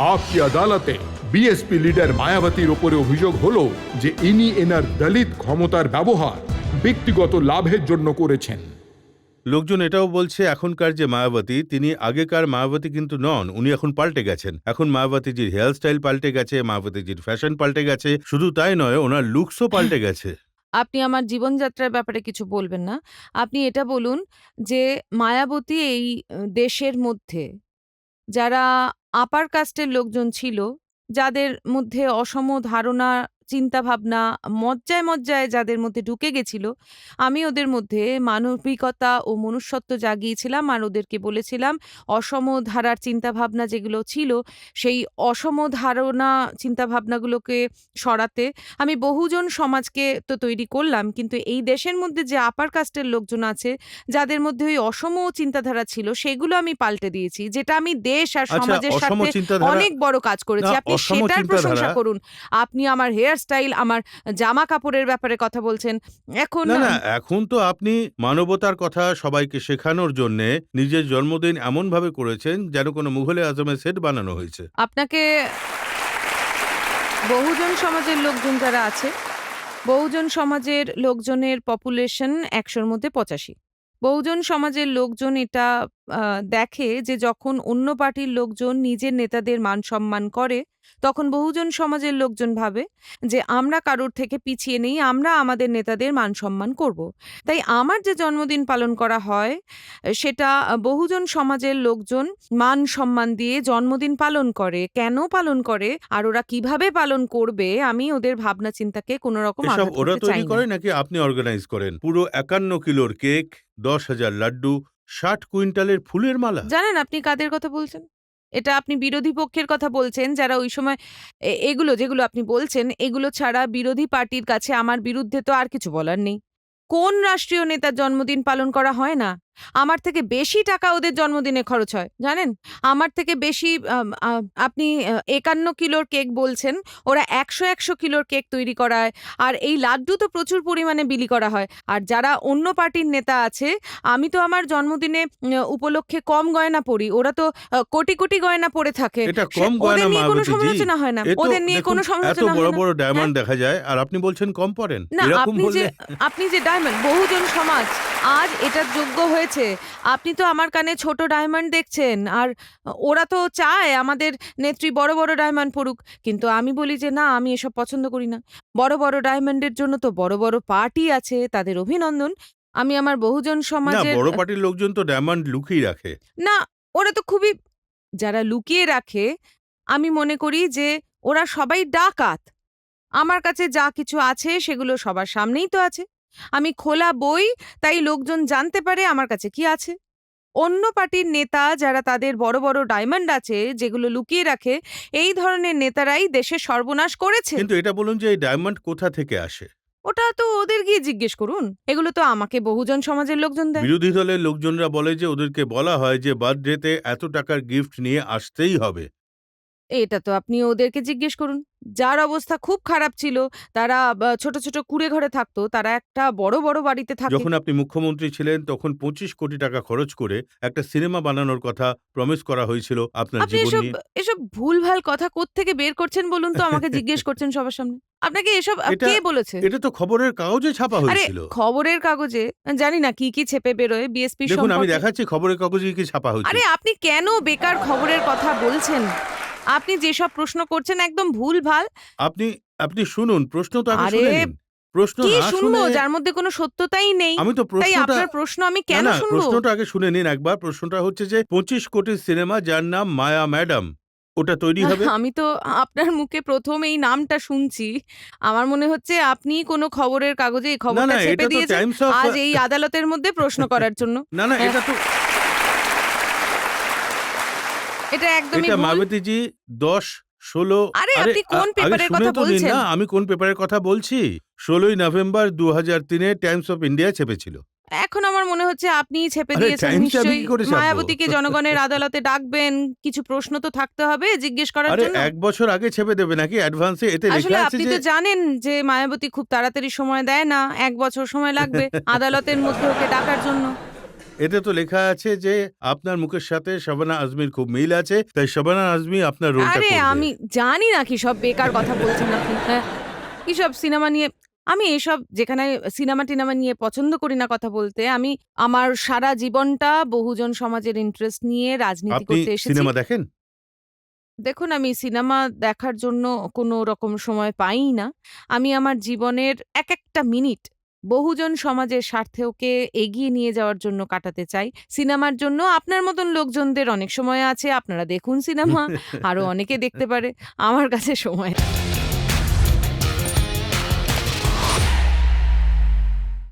आपकी अदालते BSP leader মায়াবতীর উপরে অভিযোগ হলো যে ইনি এনার দলিত ক্ষমতার ব্যবহার ব্যক্তিগত লাভের জন্য করেছেন। লোকজন এটাও বলছে এখনকার যে মায়াবতী তিনি আগেকার মায়াবতী কিন্তু নন, উনি এখন পাল্টে গেছেন। এখন মায়াবতীজির হেয়ার স্টাইল পাল্টে গেছে, মায়াবতীজির ফ্যাশন পাল্টে গেছে, শুধু তাই নয় ওনার লুকসও পাল্টে গেছে। আপনি আমার জীবনযাত্রার ব্যাপারে কিছু বলবেন না। আপনি এটা বলুন যে মায়াবতী এই দেশের মধ্যে যারা আপার কাস্টের লোকজন ছিল, যাদের মধ্যে অসম ধারণা, চিন্তাভাবনা, মজ্জায় মজ্জায় যাদের মধ্যে ঢুকে গেছিল, আমি ওদের মধ্যে মানবিকতা ও মনুষ্যত্ব জাগিয়েছিলাম আর ওদেরকে বলেছিলাম অসম ধারার চিন্তাভাবনা যেগুলো ছিল, সেই অসম ধারণা চিন্তাভাবনাগুলোকে সরাতে আমি বহুজন সমাজকে তো তৈরি করলাম, কিন্তু এই দেশের মধ্যে যে আপার কাস্টের লোকজন আছে, যাদের মধ্যে ওই অসম চিন্তাধারা ছিল, সেগুলো আমি পাল্টে দিয়েছি, যেটা আমি দেশ আর সমাজের সাথে অনেক বড় কাজ করেছি। আপনি সেটার প্রশংসা করুন। আপনি আমার হেয়ার স্টাইল, আমার জামা কাপড়ের ব্যাপারে কথা বলছেন। এখন এখন তো আপনি মানবতার কথা সবাইকে শেখানোর জন্য নিজের জন্মদিন এমন ভাবে করেছেন যেন কোনো মুঘলে আজমের সেট বানানো হয়েছে। আপনাকে বহুজন সমাজের লোকজন যারা আছে, বহুজন সমাজের লোকজনের পপুলেশন ১০০-র মধ্যে ৮৫। বহুজন সমাজের লোকজন এটা দেখে যে যখন অন্য পার্টির লোকজন নিজের নেতাদের মান সম্মান করে, তখন বহুজন সমাজের লোকজন ভাবে যে আমরা কারোর থেকে পিছিয়ে নেই, আমরা আমাদের নেতাদের মান সম্মান করব। তাই আমার যে জন্মদিন পালন করা হয় সেটা বহুজন সমাজের লোকজন মান সম্মান দিয়ে জন্মদিন পালন করে। কেন পালন করে আর ওরা কিভাবে পালন করবে, আমি ওদের ভাবনা চিন্তাকে কোনো রকম আঘাত ওরা করতে চাই তৈরি না। করে নাকি আপনি অর্গানাইজ করেন? পুরো ৫১ কিলোর কেক, ১০,০০০ লাড্ডু, ৬০ কুইন্টালের ফুলের মালা। জানেন আপনি কাদের কথা বলছেন? এটা আপনি বিরোধী পক্ষের কথা বলছেন, যারা ওই সময় এগুলো যেগুলো আপনি বলছেন, এগুলো ছাড়া বিরোধী পার্টির কাছে আমার বিরুদ্ধে তো আর কিছু বলার নেই। কোন রাষ্ট্রীয় নেতার জন্মদিন পালন করা হয় না? আমার থেকে বেশি টাকা ওদের জন্মদিনে খরচ হয়, জানেন? আমার থেকে বেশি আপনি ৫১ কিলোর কেক বলছেন, ওরা ১০০ কিলোর কেক তৈরি করায়, আর এই লাড্ডু তো প্রচুর পরিমাণে বিলি করা হয়। আর যারা অন্য পার্টির নেতা আছে, আমি তো আমার জন্মদিনে উপলক্ষে কম গয়না পরি, ওরা তো কোটি কোটি গয়না পরে থাকে। এটা কম গয়না ওদের নিয়ে কোনো মায়াবতীজি। সমালোচনা হয় না, ওদের নিয়ে কোনো এত সমালোচনা বড় হয় না। বড় হ্যাঁ? ডায়মন্ড দেখা যায় আর আপনি বলছেন কম পড়েন? না, এরকম বললে আপনি যে ডায়মন্ড, বহুজন সমাজ আজ এটার যোগ্য হয়েছে। আপনি তো আমার কানে ছোট ডায়মন্ড দেখছেন, আর ওরা তো চায় আমাদের নেত্রী বড় বড় ডায়মন্ড পড়ুক, কিন্তু আমি বলি যে না, আমি এসব পছন্দ করি না। বড় বড় ডায়মন্ডের জন্য তো বড় বড় পার্টি আছে, তাদের অভিনন্দন। আমি আমার বহুজন না, সমাজের বড় পার্টির লোকজন তো ডায়মন্ড লুকিয়ে রাখে। না, ওরা তো খুবই, যারা লুকিয়ে রাখে, আমি মনে করি যে ওরা সবাই ডাকাত। আমার কাছে যা কিছু আছে সেগুলো সবার সামনেই তো আছে। আমি খোলা বই, তাই লোকজন জানতে পারে আমার কাছে কি আছে। অন্য পার্টির নেতা যারা তাদের বড় বড় ডায়মন্ড আছে যেগুলো লুকিয়ে রাখে, এই ধরনের নেতারাই দেশের সর্বনাশ করেছে। কিন্তু এটা বলুন যে এই ডায়মন্ড কোথা থেকে আসে? ওটা তো ওদের গিয়ে জিজ্ঞেস করুন। এগুলো তো আমাকে বহুজন সমাজের লোকজন দেয়। বিরোধী দলের লোকজনরা বলে যে ওদেরকে বলা হয় যে বার্থডেতে এত টাকার গিফট নিয়ে আসতেই হবে। এটা তো আপনি ওদেরকে জিজ্ঞেস করুন। যার অবস্থা খুব খারাপ ছিল, তারা ছোট ছোট কুঁড়ে ঘরে থাকতো, তারা একটা বড় বড় বাড়িতে থাকে। যখন আপনি মুখ্যমন্ত্রী ছিলেন তখন ২৫ কোটি টাকা খরচ করে একটা সিনেমা বানানোর কথা প্রমিস করা হয়েছিল আপনার আপনি জীবন এসব নিয়ে। এসব ভুলভাল কথা কোত্থেকে বের করছেন বলুন তো? আমাকে জিজ্ঞেস করছেন সবার সামনে। আপনাকে এসব কে বলেছে? এটা তো খবরের কাগজে ছাপা আরে হয়েছিল। খবরের কাগজে জানি না কি কি ছেপে বেরোয় বিএসপি দেখুন আমি সম্পর্কে। দেখাচ্ছি খবরের কাগজে কি ছাপা হয়েছে। আরে আপনি কেন বেকার খবরের কথা বলছেন? আপনি যেসব প্রশ্ন করছেন একদম ভুলভাল। আপনি আপনি শুনুন, প্রশ্ন তো আগে আরে শুনে নিন। প্রশ্ন কি না শুনবো শুনে যার মধ্যে কোনো সত্যতাই নেই? আমি তো তাই প্রশ্নটা আপনার প্রশ্ন আমি না কেন না শুনবো? প্রশ্নটা আগে শুনে নিন একবার। প্রশ্নটা হচ্ছে যে ২৫ কোটির সিনেমা যার নাম মায়া ম্যাডাম, ওটা তৈরি হবে? আমি তো আপনার মুখে প্রথম এই নামটা শুনছি। আমার মনে হচ্ছে আপনি কোনো খবরের কাগজে এই না খবরটা না ছেপে এটা তো দিয়েছেন টাইমস অফ আজ এই আদালতের মধ্যে প্রশ্ন করার জন্য। না না হ্যাঁ, এটা তো এটা একদমই এটা ভুল। মায়াবতীজি ১০-১৬ আরে আপনি কোন আগে পেপারের শুনে কথা তো নিন বলছেন? না আমি কোন পেপারের কথা বলছি। ১৬ই নভেম্বর ২০০৩ টাইমস অফ ইন্ডিয়া ছেপেছিল। এখন আমার মনে হচ্ছে আপনিই ছেপে আরে দিয়েছেন টাইমসে আমি নিশ্চয়ই। কি করে ছাপবো? মায়াবতীকে জনগণের আদালতে ডাকবেন, কিছু প্রশ্ন তো থাকতে হবে জিজ্ঞেস করার আরে জন্য। ১ বছর আগে ছেপে দেবে নাকি অ্যাডভান্সে? এতে আসলে লেখা আছে আপনি যে তো জানেন যে মায়াবতী খুব তাড়াতাড়ি সময় দেয় না, ১ বছর সময় লাগবে আদালতের মধ্যে ওকে ডাকার জন্য। এতে তো লেখা আছে যে আপনার মুখের সাথে শাবানা আজমির খুব মিল আছে, তাই শাবানা আজমি আপনার রোলটা আরে করবে। আমি জানি না কি সব বেকার কথা বলছেন আপনি। হ্যাঁ, কি সব সিনেমা নিয়ে আমি এসব যেখানে সিনেমা-টিনেমা নিয়ে পছন্দ করি না কথা বলতে। আমি আমার সারা জীবনটা বহুজন সমাজের ইন্টারেস্ট নিয়ে রাজনীতি আপনি করতে এসেছি। সিনেমা দেখেন? দেখুন, আমি সিনেমা দেখার জন্য কোনো রকম সময় পাইই না। আমি আমার জীবনের একটা মিনিট বহুজন সমাজের স্বার্থকে এগিয়ে নিয়ে যাওয়ার জন্য কাটাতে চাই। সিনেমার জন্য আপনার মতন লোকজনদের অনেক সময় আছে। আপনারা দেখুন সিনেমা, আরো অনেকে দেখতে পারে। আমার কাছে সময় নেই।